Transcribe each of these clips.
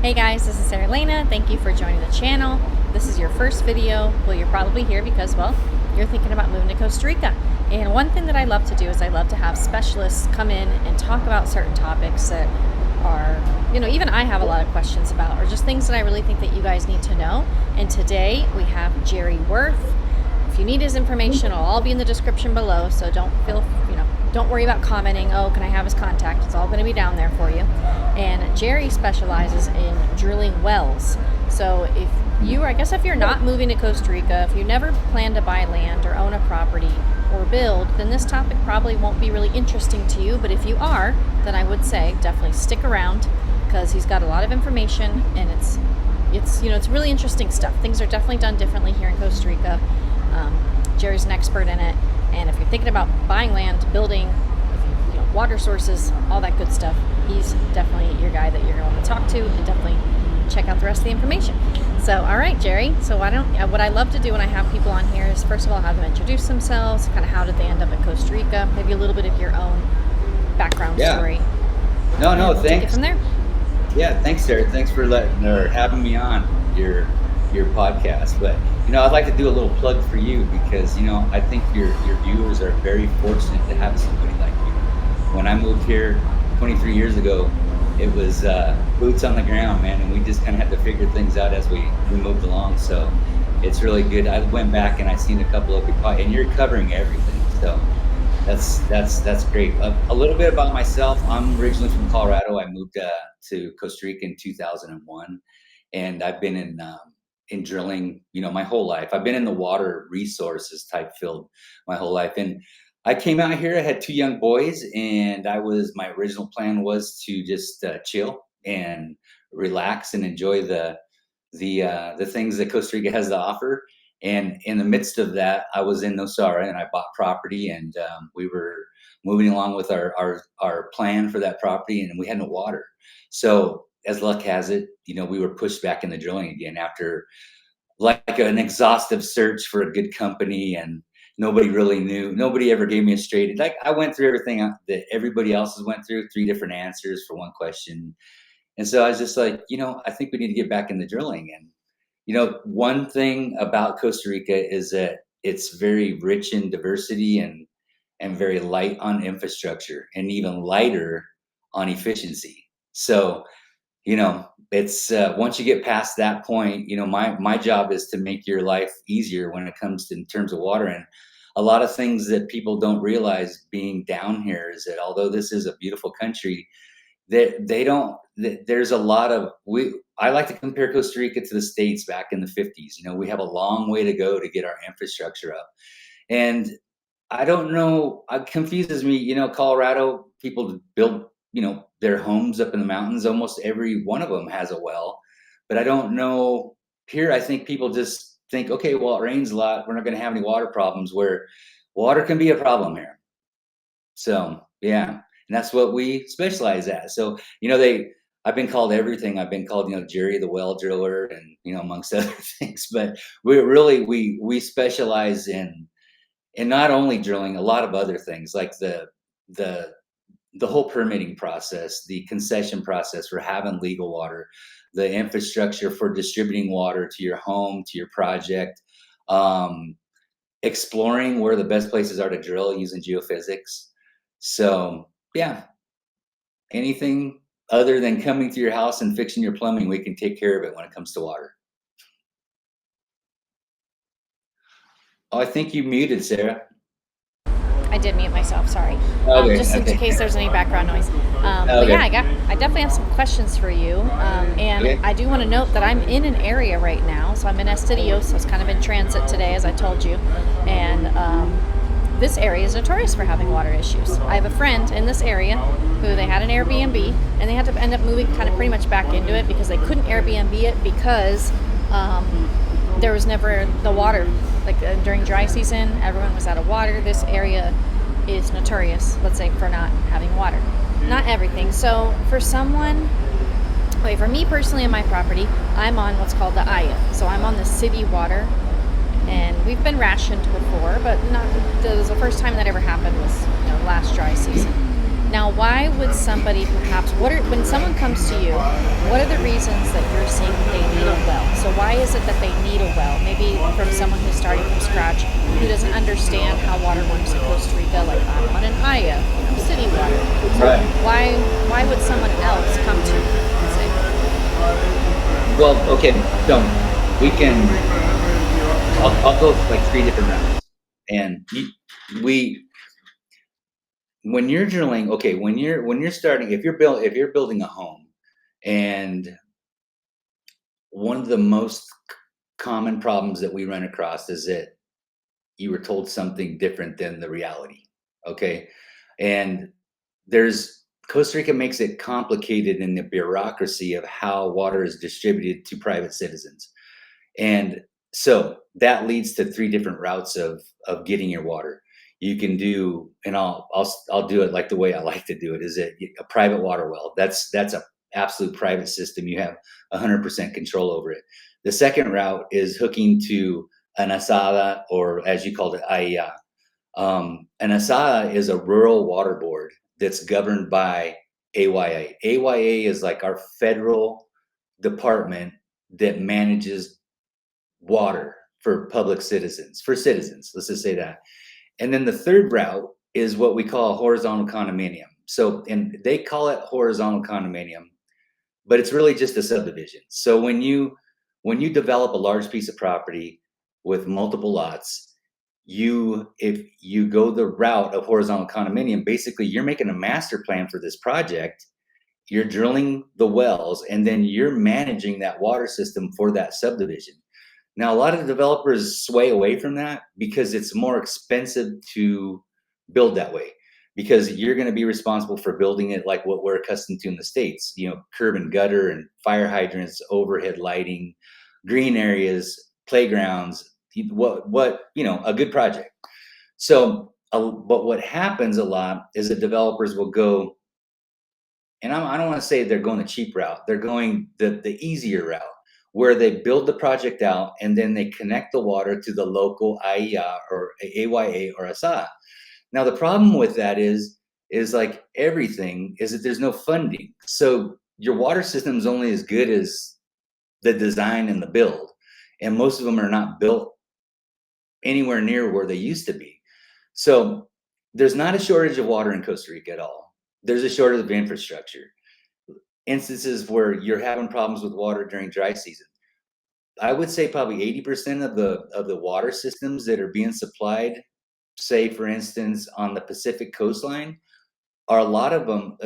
Hey guys, this is Sarah Lena. Thank you for joining the channel. This is your first video. Well, you're probably here because, well, you're thinking about moving to Costa Rica. And one thing that I love to do is I love to have specialists come in and talk about certain topics that are, even I have a lot of questions about, or just things that I really think that you guys need to know. And today we have Jerry Werth. If you need his information, it'll all be in the description below, so don't worry about commenting, oh, can I have his contact? It's all going to be down there for you. And Jerry specializes in drilling wells. So if you're not moving to Costa Rica, if you never plan to buy land or own a property or build, then this topic probably won't be really interesting to you. But if you are, then I would say definitely stick around, because he's got a lot of information, and it's really interesting stuff. Things are definitely done differently here in Costa Rica. Jerry's an expert in it, and if you're thinking about buying land, building, water sources, all that good stuff, he's definitely your guy that you're going to want to talk to, and definitely check out the rest of the information. So, all right, Jerry. So what I love to do when I have people on here is, first of all, have them introduce themselves, kind of how did they end up in Costa Rica, maybe a little bit of your own background story. No, thanks. Take it from there. Yeah, thanks, Sarah. Thanks for having me on your podcast. But I'd like to do a little plug for you, because I think your viewers are very fortunate to have somebody like you. When I moved here 23 years ago, it was boots on the ground, man, and we just kind of had to figure things out as we moved along. So it's really good. I went back and I seen a couple of good and you're covering everything, so that's great. A little bit about myself. I'm originally from Colorado. I moved to Costa Rica in 2001, and I've been in drilling, my whole life. I've been in the water resources type field my whole life. And I came out here, I had 2 young boys, and my original plan was to just chill and relax and enjoy the things that Costa Rica has to offer. And in the midst of that, I was in Nosara, and I bought property, and we were moving along with our plan for that property, and we had no water. So as luck has it, we were pushed back into drilling again after like an exhaustive search for a good company, and nobody really knew. Nobody ever gave me a straight. Like, I went through everything that everybody else has went through, 3 different answers for one question. And so I was just like, I think we need to get back in the drilling. And, one thing about Costa Rica is that it's very rich in diversity and very light on infrastructure, and even lighter on efficiency. So, it's once you get past that point, my job is to make your life easier when it comes to in terms of water. And a lot of things that people don't realize being down here is that although this is a beautiful country, there's a lot of, I like to compare Costa Rica to the States back in the 50s. We have a long way to go to get our infrastructure up. And I don't know, it confuses me, Colorado, people build their homes up in the mountains. Almost every one of them has a well, but I don't know here. I think people just think, okay, well, it rains a lot, we're not going to have any water problems, where water can be a problem here. So yeah, and that's what we specialize at. So I've been called everything. I've been called Jerry the well driller, and amongst other things. But we specialize in not only drilling, a lot of other things, like the whole permitting process, the concession process for having legal water, the infrastructure for distributing water to your home, to your project, exploring where the best places are to drill using geophysics. So yeah, anything other than coming to your house and fixing your plumbing, we can take care of it when it comes to water. Oh, I think you muted, Sarah. I did mute myself, sorry. Okay, just in case there's any background noise. But yeah, I definitely have some questions for you. I do want to note that I'm in an area right now. So I'm in Estidio, so it's kind of in transit today, as I told you. And this area is notorious for having water issues. I have a friend in this area who they had an Airbnb, and they had to end up moving kind of pretty much back into it because they couldn't Airbnb it because there was never the water. Like during dry season, everyone was out of water. This area is notorious, let's say, for not having water. Not everything. So for me personally, in my property, I'm on what's called the Aya. So I'm on the city water, and we've been rationed before, but not. The first time that ever happened was last dry season. Now, why would somebody perhaps, when someone comes to you, what are the reasons that you're seeing that they need a well? So why is it that they need a well? Maybe from someone who's starting from scratch, who doesn't understand how water works in Costa Rica, like I'm on an Aya, city water. So Right. why would someone else come to you and say, Well, okay, so we can. I'll go like 3 different rounds, and we when you're drilling, okay, when you're starting, if you're building a home, and one of the most common problems that we run across is that you were told something different than the reality. Okay, and there's Costa Rica makes it complicated in the bureaucracy of how water is distributed to private citizens. And so that leads to 3 different routes of getting your water. You can do, and I'll do it like the way I like to do it. Is it a private water well? That's a absolute private system. You have 100% control over it. The second route is hooking to an asada, or as you called it, AIA. An asada is a rural water board that's governed by AYA. AYA is like our federal department that manages water for public citizens, for citizens. Let's just say that. And then the third route is what we call a horizontal condominium. So, and they call it horizontal condominium, but it's really just a subdivision. So when you develop a large piece of property with multiple lots, if you go the route of horizontal condominium, basically you're making a master plan for this project. You're drilling the wells, and then you're managing that water system for that subdivision. Now, a lot of developers sway away from that because it's more expensive to build that way, because you're going to be responsible for building it like what we're accustomed to in the States, curb and gutter and fire hydrants, overhead lighting, green areas, playgrounds, a good project. So, but what happens a lot is that developers will go, and I don't want to say they're going the cheap route. They're going the easier route, where they build the project out and then they connect the water to the local AIA or AYA or ASA. Now, the problem with that is like everything, is that there's no funding. So your water system is only as good as the design and the build. And most of them are not built anywhere near where they used to be. So there's not a shortage of water in Costa Rica at all. There's a shortage of infrastructure. Instances where you're having problems with water during dry season. I would say probably 80% of the water systems that are being supplied, say for instance on the Pacific coastline, are a lot of them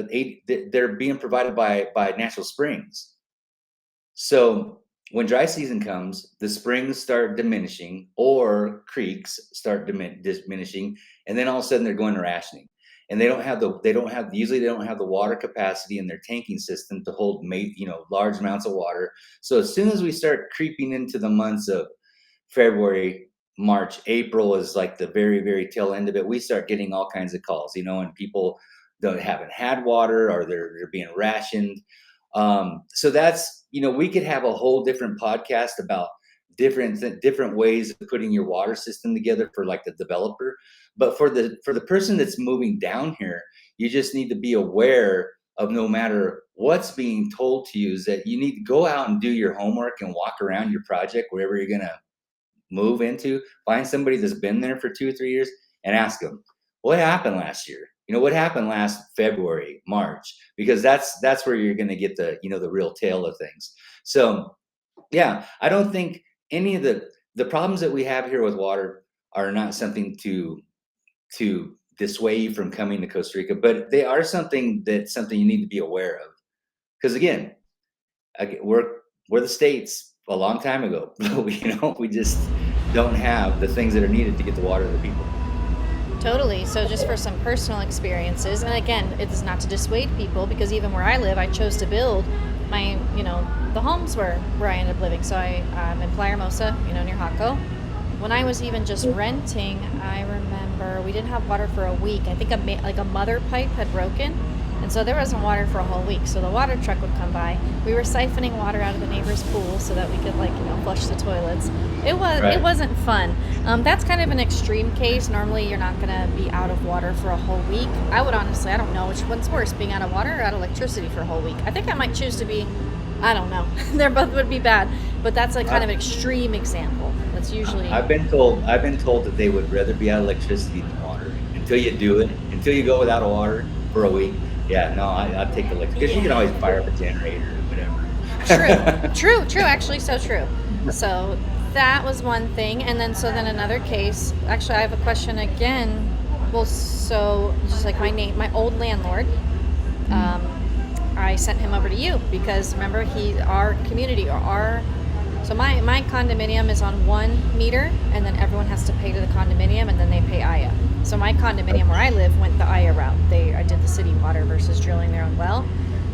they're being provided by natural springs. So when dry season comes, the springs start diminishing or creeks start diminishing, and then all of a sudden they're going to rationing. And usually they don't have the water capacity in their tanking system to hold large amounts of water. So as soon as we start creeping into the months of February, March, April is like the very, very tail end of it, we start getting all kinds of calls, and people haven't had water, or they're being rationed. So that's, we could have a whole different podcast about different ways of putting your water system together for like the developer. But for the person that's moving down here, you just need to be aware of, no matter what's being told to you, is that you need to go out and do your homework and walk around your project, wherever you're going to move into. Find somebody that's been there for 2 or 3 years and ask them, what happened last year? What happened last February, March? Because that's where you're going to get the real tale of things. So yeah, I don't think any of the problems that we have here with water are not something to dissuade you from coming to Costa Rica, but they are something you need to be aware of. Because again, we're the States a long time ago. We just don't have the things that are needed to get the water to the people. Totally. So just for some personal experiences, and again, it is not to dissuade people, because even where I live, I chose to build my, the homes where I ended up living. So I'm in Playa Hermosa, near Jaco. When I was even just renting, I remember we didn't have water for a week. I think a mother pipe had broken, And so there wasn't water for a whole week. So the water truck would come by. We were siphoning water out of the neighbor's pool so that we could flush the toilets. It Right. wasn't fun. That's kind of an extreme case. Normally you're not going to be out of water for a whole week. I don't know which one's worse, being out of water or out of electricity for a whole week. I think I might choose to be, I don't know. They both would be bad, but that's a kind of extreme example. That's usually. I've been told that they would rather be out of electricity than water. Until you do it, until you go without water for a week. Yeah, no, I'd take electric because you can always fire up a generator or whatever. True. Actually, so true. So that was one thing, and then another case. Actually, I have a question again. Well, so just like my old landlord, I sent him over to you because remember our community or our. So my condominium is on 1 meter, and then everyone has to pay to the condominium, and then they pay IA. So my condominium where I live went the IA route. I did the city water versus drilling their own well.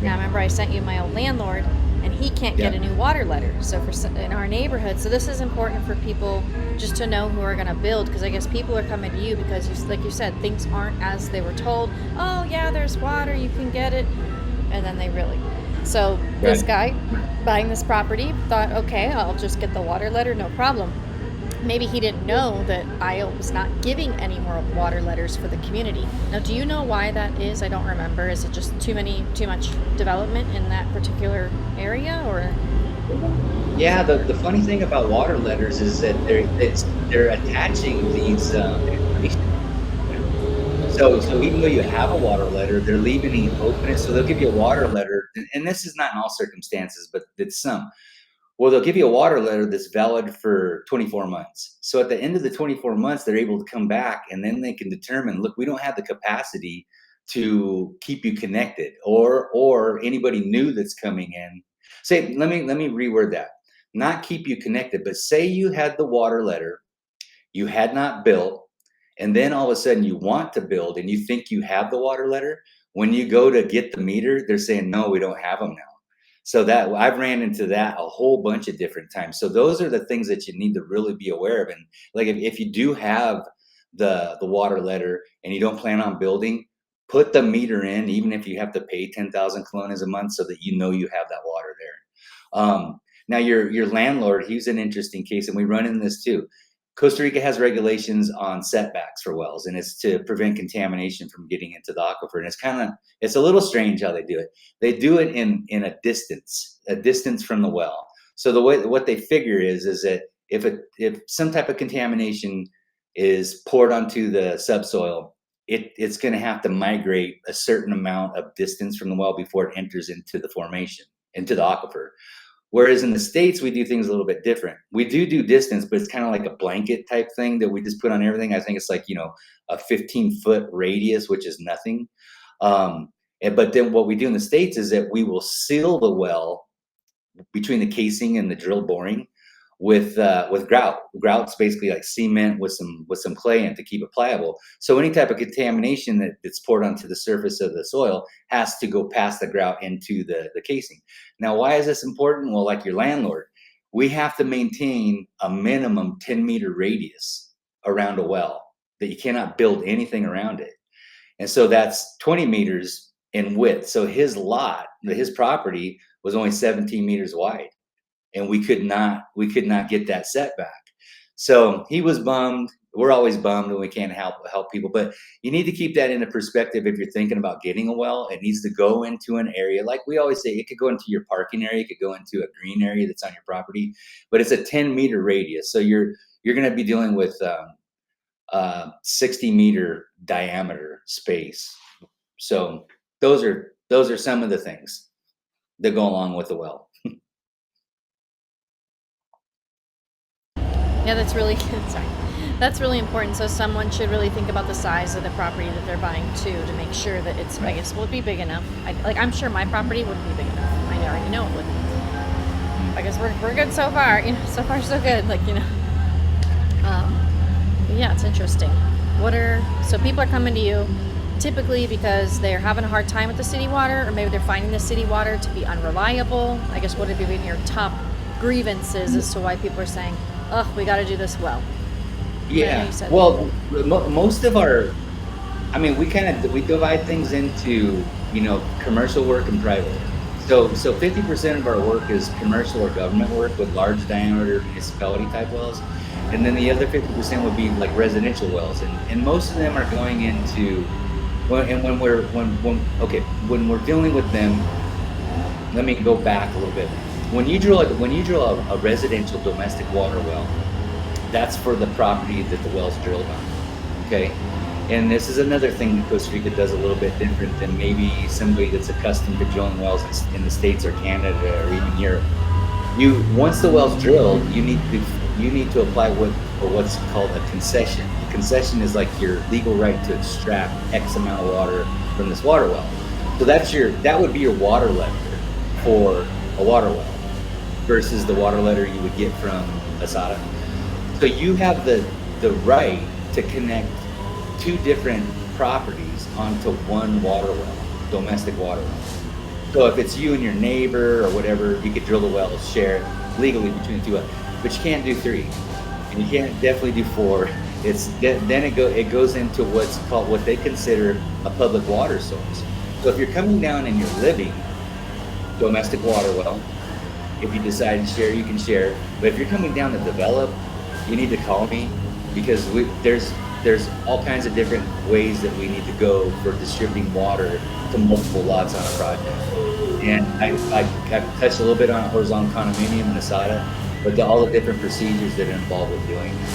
Now remember I sent you my old landlord, and he can't get a new water letter. So in our neighborhood, so this is important for people just to know who are going to build, because I guess people are coming to you because like you said, things aren't as they were told. Oh yeah, there's water, you can get it, and then they really. So this guy buying this property thought, okay, I'll just get the water letter, no problem. Maybe he didn't know that IO was not giving any more water letters for the community. Now, do you know why that is? I don't remember. Is it just too much development in that particular area, or? Yeah, the funny thing about water letters is that they're attaching these information. So even though you have a water letter, they're leaving you open it. So they'll give you a water letter, and this is not in all circumstances, but it's some. Well, they'll give you a water letter that's valid for 24 months. So at the end of the 24 months, they're able to come back, and then they can determine, look, we don't have the capacity to keep you connected, or anybody new that's coming in. Say, let me reword that. Not keep you connected, but say you had the water letter, you had not built, and then all of a sudden you want to build and you think you have the water letter. When you go to get the meter, they're saying, no, we don't have them now. So that I've ran into that a whole bunch of different times. So those are the things that you need to really be aware of. And like if you do have the water letter and you don't plan on building, put the meter in, even if you have to pay 10,000 colones a month, so that you know you have that water there. Now your landlord, he's an interesting case, and we run in this too. Costa Rica has regulations on setbacks for wells, and it's to prevent contamination from getting into the aquifer. And it's a little strange how they do it. They do it in a distance from the well. So what they figure is that if some type of contamination is poured onto the subsoil, it's going to have to migrate a certain amount of distance from the well before it enters into the formation, into the aquifer. Whereas in the States, we do things a little bit different. We do distance, but it's kind of like a blanket type thing that we just put on everything. I think it's like, a 15-foot radius, which is nothing. But then what we do in the States is that we will seal the well between the casing and the drill boring with grout. Grout's basically like cement with some clay in it to keep it pliable. So any type of contamination that's poured onto the surface of the soil has to go past the grout into the casing. Now, why is this important? Well, like your landlord, we have to maintain a minimum 10-meter radius around a well, that you cannot build anything around it. And so that's 20 meters in width. So his property was only 17 meters wide, and we could not get that setback. So he was bummed. We're always bummed when we can't help people, but you need to keep that into perspective. If you're thinking about getting a well, it needs to go into an area. Like we always say, it could go into your parking area. It could go into a green area that's on your property, but it's a 10-meter radius. So you're going to be dealing with 60-meter diameter space. So those are some of the things that go along with the well. Yeah, that's really sorry. That's really important. So someone should really think about the size of the property that they're buying too, to make sure that it's, I guess, will it be big enough? I'm sure my property wouldn't be big enough. I already know it wouldn't. I guess we're good so far. So far so good. Yeah, it's interesting. So people are coming to you typically because they're having a hard time with the city water, or maybe they're finding the city water to be unreliable. I guess what would be your top grievances as to why people are saying, "Oh, we got to do this well"? Yeah. Well, most of we divide things into commercial work and private work. So 50% of our work is commercial or government work with large diameter municipality type wells. And then the other 50% would be like residential wells. And most of them are going into, when we're dealing with them, let me go back a little bit. When you drill a residential domestic water well, that's for the property that the well's drilled on. Okay. And this is another thing that Costa Rica does a little bit different than maybe somebody that's accustomed to drilling wells in the States or Canada or even Europe. Once the well's drilled, you need to apply what's called a concession. A concession is like your legal right to extract X amount of water from this water well. So that would be your water letter for a water well versus the water letter you would get from ASADA. So you have the right to connect two different properties onto one water well, domestic water well. So if it's you and your neighbor or whatever, you could drill the well, share it legally between the two wells, but you can't do 3, and you can't definitely do 4. It goes into what they consider a public water source. So if you're coming down and you're living, domestic water well, if you decide to share, you can share. But if you're coming down to develop, you need to call me, because there's all kinds of different ways that we need to go for distributing water to multiple lots on a project. And I've touched a little bit on horizontal condominium and ASADA, but all the different procedures that are involved with doing it.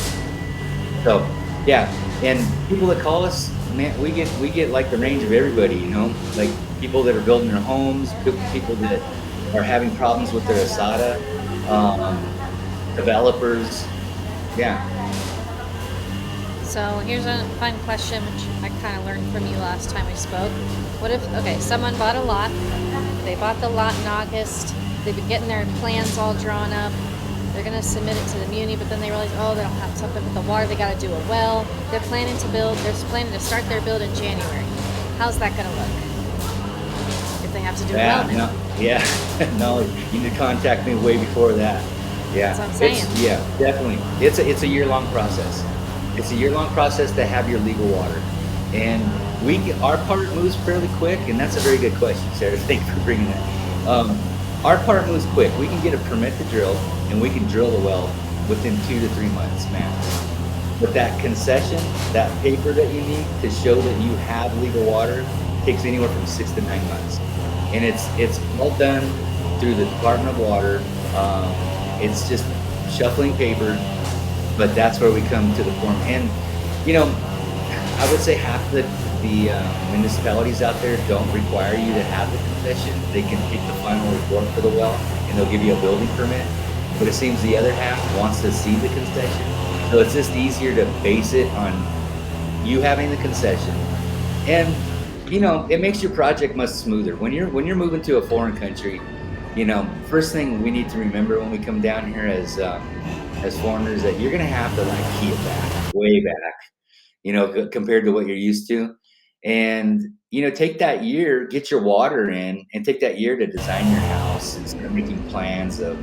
So yeah, and people that call us, man, we get like the range of everybody, like people that are building their homes, people that are having problems with their ASADA, developers, yeah. So here's a fun question, which I kind of learned from you last time we spoke. What if, someone bought a lot, they bought the lot in August, they've been getting their plans all drawn up, they're going to submit it to the muni, but then they realize, they don't have something with the water, they got to do a well, they're planning to start their build in January. How's that going to look? If they have to do a well now? No, you need to contact me way before that. Yeah, that's what I'm saying. Definitely. It's a year-long process. It's a year-long process to have your legal water, and our part moves fairly quick. And that's a very good question, Sarah. Thank you for bringing that. Our part moves quick. We can get a permit to drill, and we can drill the well within 2 to 3 months max. But that concession, that paper that you need to show that you have legal water, takes anywhere from 6 to 9 months, and it's all done through the Department of Water. It's just shuffling paper. But that's where we come to the form. And, I would say half the municipalities out there don't require you to have the concession. They can take the final report for the well, and they'll give you a building permit. But it seems the other half wants to see the concession. So it's just easier to base it on you having the concession. And, it makes your project much smoother. When you're moving to a foreign country, first thing we need to remember when we come down here as foreigners, that you're going to have to key it back, way back, compared to what you're used to. And, take that year, get your water in, and take that year to design your house and start making plans of,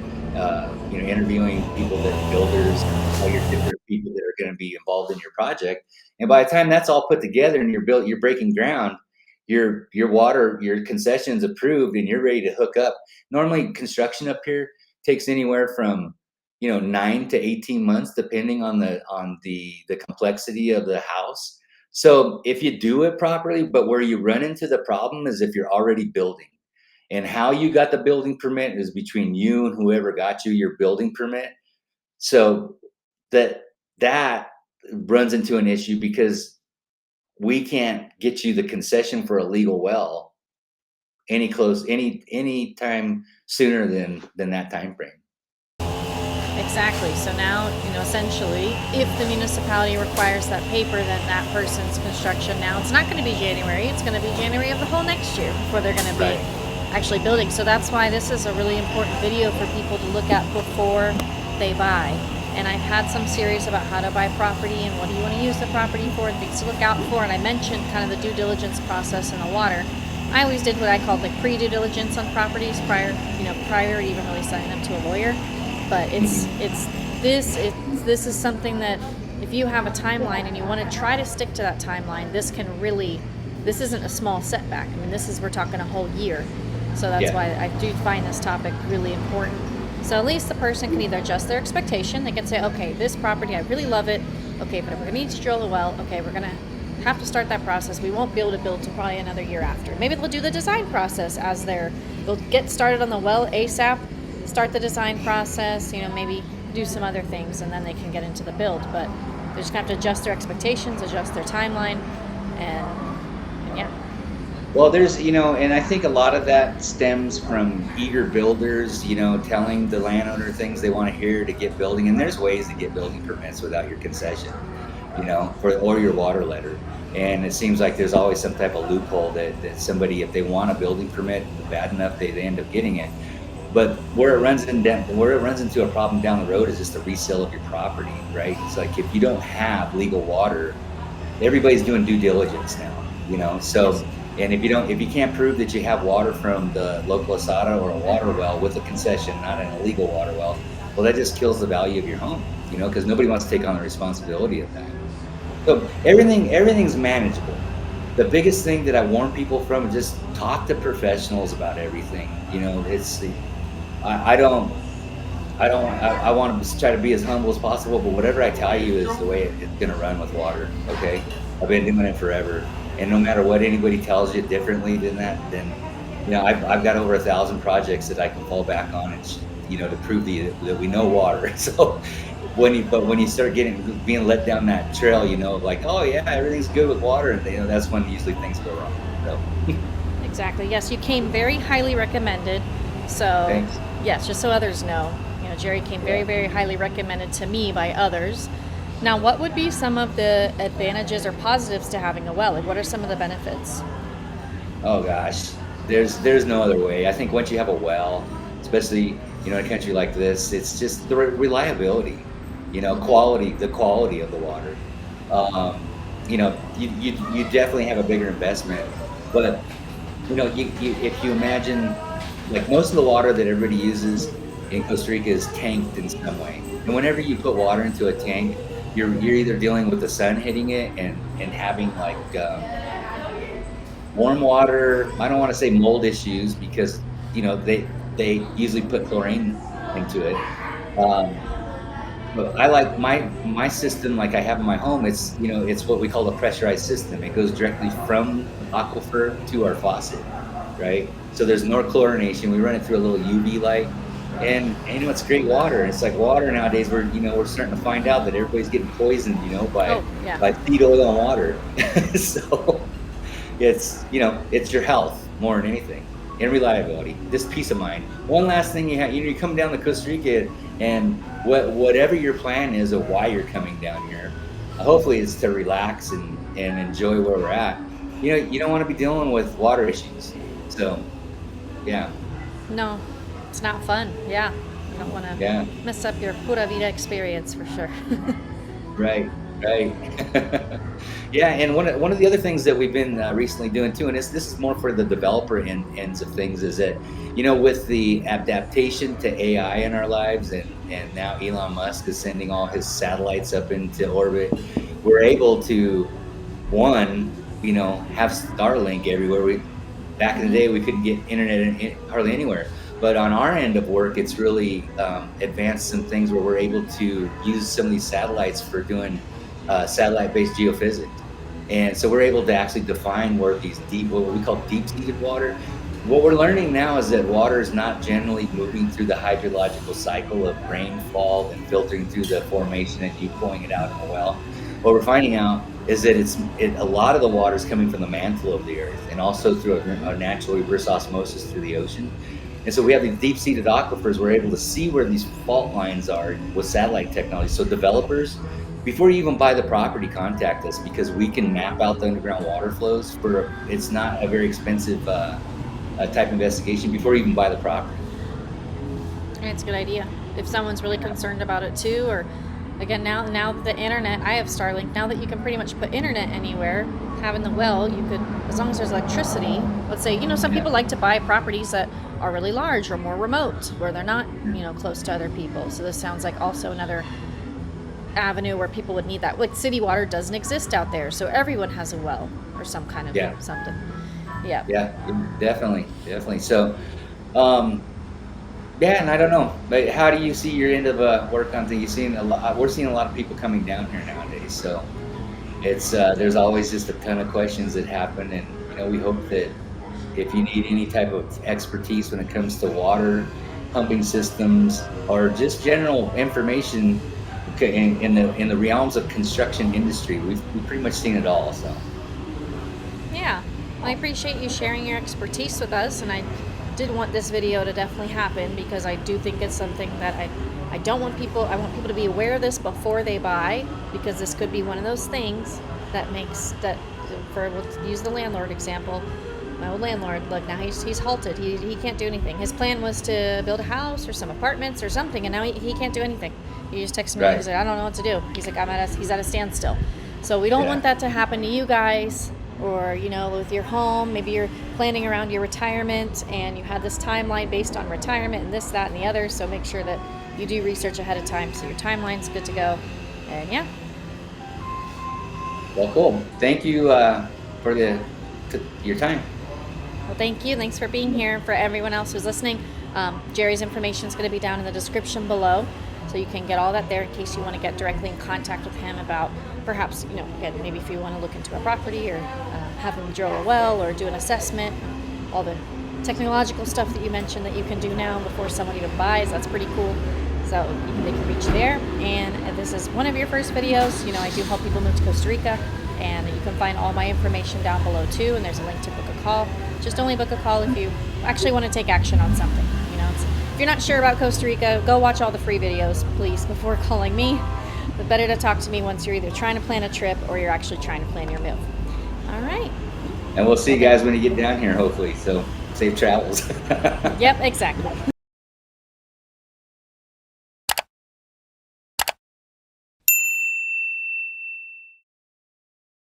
interviewing people that are builders, all your different people that are going to be involved in your project. And by the time that's all put together and you're breaking ground, your water, your concession's approved, and you're ready to hook up. Normally construction up here takes anywhere from 9 to 18 months, depending on the complexity of the house. So if you do it properly, but where you run into the problem is if you're already building, and how you got the building permit is between you and whoever got you your building permit. So that runs into an issue, because we can't get you the concession for a legal well any time sooner than that time frame. Exactly. So now, essentially, if the municipality requires that paper, then that person's construction, now it's not going to be January, it's going to be January of the whole next year before they're going to be actually building. So that's why this is a really important video for people to look at before they buy. And I've had some series about how to buy property and what do you want to use the property for, and things to look out for. And I mentioned kind of the due diligence process in the water. I always did what I called pre-due diligence on properties prior to even really signing them to a lawyer. But this is something that if you have a timeline and you want to try to stick to that timeline, this this isn't a small setback. I mean, we're talking a whole year. So that's why I do find this topic really important. So at least the person can either adjust their expectation. They can say, okay, this property, I really love it. Okay, but if we're going to need to drill a well, okay, we're going to have to start that process. We won't be able to build till probably another year after. Maybe they'll do the design process they'll get started on the well ASAP, start the design process, maybe do some other things, and then they can get into the build. But they're just going to have to adjust their expectations, adjust their timeline, and yeah. Well, there's, and I think a lot of that stems from eager builders, telling the landowner things they want to hear to get building. And there's ways to get building permits without your concession, or your water letter. And it seems like there's always some type of loophole that somebody, if they want a building permit bad enough, they end up getting it. But where it runs into a problem down the road is just the resale of your property, right? It's like if you don't have legal water, everybody's doing due diligence now, so. And if you can't prove that you have water from the local asada or a water well with a concession, not an illegal water well, that just kills the value of your home, because nobody wants to take on the responsibility of that. So everything's manageable. The biggest thing that I warn people from is just talk to professionals about everything. I want to try to be as humble as possible, but whatever I tell you is the way it's going to run with water. Okay, I've been doing it forever. And no matter what anybody tells you differently than that, then, I've got over 1,000 projects that I can fall back on and, to prove that we know water. So when you start being let down that trail, like, oh yeah, everything's good with water. And that's when usually things go wrong. So. Exactly. Yes. You came very highly recommended. So thanks. Yes, just so others know, Jerry came very, very highly recommended to me by others. Now, what would be some of the advantages or positives to having a well? Like, what are some of the benefits? Oh gosh, there's no other way. I think once you have a well, especially in a country like this, it's just the reliability, quality, the quality of the water. You definitely have a bigger investment, but if you imagine, like most of the water that everybody uses in Costa Rica is tanked in some way, and whenever you put water into a tank, you're either dealing with the sun hitting it and having like warm water. I don't want to say mold issues because they usually put chlorine into it. But I like my system, like I have in my home. It's it's what we call a pressurized system. It goes directly from the aquifer to our faucet, right? So there's no chlorination. We run it through a little UV light. And it's great water. It's like water nowadays. We're starting to find out that everybody's getting poisoned, by feed oil and water. So it's your health more than anything, and reliability, just peace of mind. One last thing you have, you come down to Costa Rica, and whatever your plan is of why you're coming down here, hopefully it's to relax and enjoy where we're at. You don't want to be dealing with water issues. So, yeah. No. It's not fun. Yeah. You don't want to mess up your Purda Vida experience for sure. Right. Yeah, and one of the other things that we've been recently doing too, and this is more for the developer ends of things, is that with the adaptation to AI in our lives, and now Elon Musk is sending all his satellites up into orbit, we're able to have Starlink everywhere. Back in the day, we couldn't get internet hardly anywhere. But on our end of work, it's really advanced some things where we're able to use some of these satellites for doing satellite-based geophysics. And so we're able to actually define where these what we call deep-seated water. What we're learning now is that water is not generally moving through the hydrological cycle of rainfall and filtering through the formation and you pulling it out in the well. What we're finding out is that a lot of the water is coming from the mantle of the earth and also through a natural reverse osmosis through the ocean. And so we have these deep-seated aquifers. We're able to see where these fault lines are with satellite technology. So developers, before you even buy the property, contact us because we can map out the underground water flows. It's not a very expensive type investigation before you even buy the property. It's a good idea. If someone's really concerned about it too, or again, now the internet, I have Starlink, now that you can pretty much put internet anywhere, having the well, you could, as long as there's electricity, let's say, some people like to buy properties that are really large or more remote, where they're not, close to other people. So this sounds like also another avenue where people would need that. Like city water doesn't exist out there, so everyone has a well or some kind of something. Yeah. Yeah, definitely. So, yeah, and I don't know, but how do you see your end of work on things? We're seeing a lot of people coming down here nowadays, so it's there's always just a ton of questions that happen, and we hope that if you need any type of expertise when it comes to water, pumping systems, or just general information in the realms of construction industry, we've pretty much seen it all. So yeah, I appreciate you sharing your expertise with us, and I did want this video to definitely happen because I do think it's something that I don't want people. I want people to be aware of this before they buy, because this could be one of those things that makes that. We'll use the landlord example. My old landlord, look, now he's halted. He can't do anything. His plan was to build a house or some apartments or something, and now he can't do anything. He just texted me. Right. He's like, I don't know what to do. He's like, he's at a standstill. So we don't want that to happen to you guys, or with your home. Maybe you're planning around your retirement and you had this timeline based on retirement and this, that, and the other. So make sure that you do research ahead of time so your timeline's good to go. And yeah. Well, cool. Thank you for your time. Well, thank you. Thanks for being here. For everyone else who's listening, Jerry's information is going to be down in the description below, so you can get all that there in case you want to get directly in contact with him about perhaps, again, maybe if you want to look into a property or have him drill a well or do an assessment, all the technological stuff that you mentioned that you can do now before someone even buys. That's pretty cool. So they can reach there. And if this is one of your first videos, I do help people move to Costa Rica, and you can find all my information down below too, and there's a link to book a call. Just only book a call if you actually want to take action on something. If you're not sure about Costa Rica, go watch all the free videos, please, before calling me. But better to talk to me once you're either trying to plan a trip or you're actually trying to plan your move. All right. And we'll see you guys when you get down here, hopefully. So safe travels. Yep, exactly.